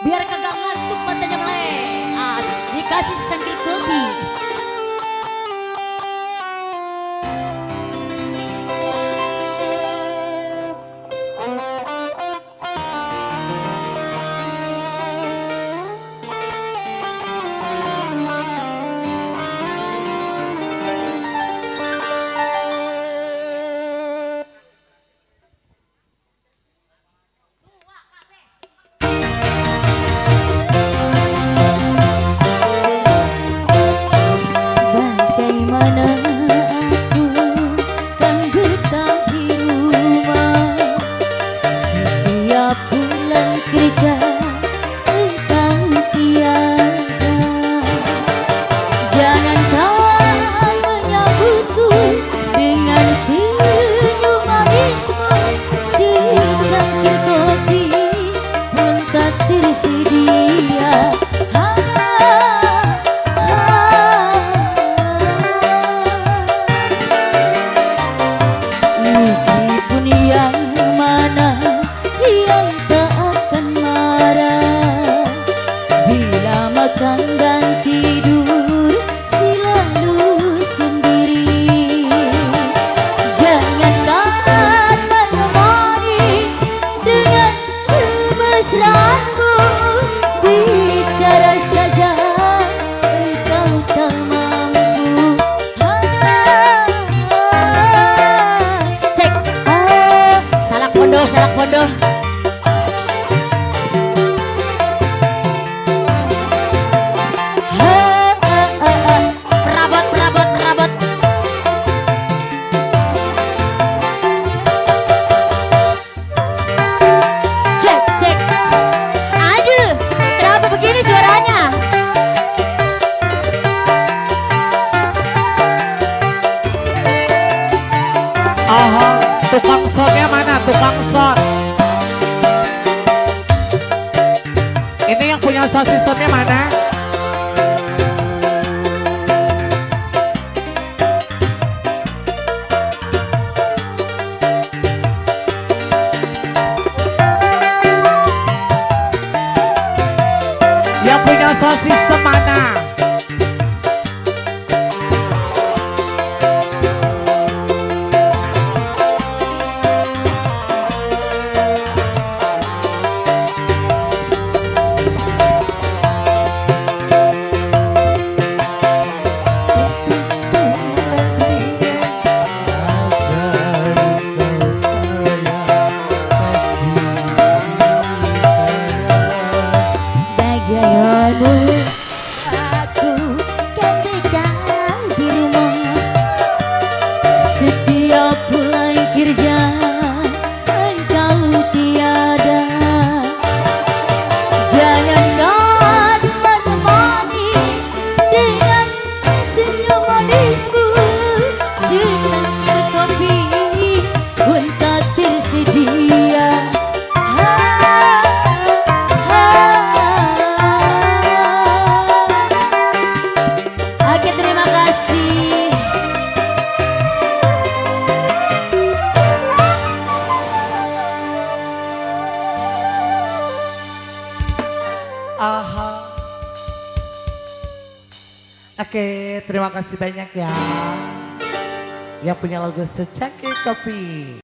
Biar kagak ngantuk matanya melek. Dikasih secangkir kopi. Bagaimana aku kan betah di rumah, setiap pulang kerja engkau tiada. Jangan kau menyambutku dengan senyum manismu, secangkir kopi pun tak tersedia. Istri pun yang mana yang tak akan marah, bila makan dan tidur selalu sendiri. Jangankan menemani dengan kemesraanmu, bicara saja engkau tak mampu. Salak bodoh. Perabot. Cek. Aduh, kenapa begini suaranya? Aha, tukang sonnya mana? Tukang son. Ini yang punya sosis sonnya mana? Yang punya sosis mana? Bagaimana aku kan betah di rumah, setiap pulang kerja engkau tiada. Jangankan menemani dengan senyum manismu, secangkir kopi pun tak tersedia. Oke, terima kasih. Aha. Oke, terima kasih banyak ya. Yang punya lagu secangkir kopi.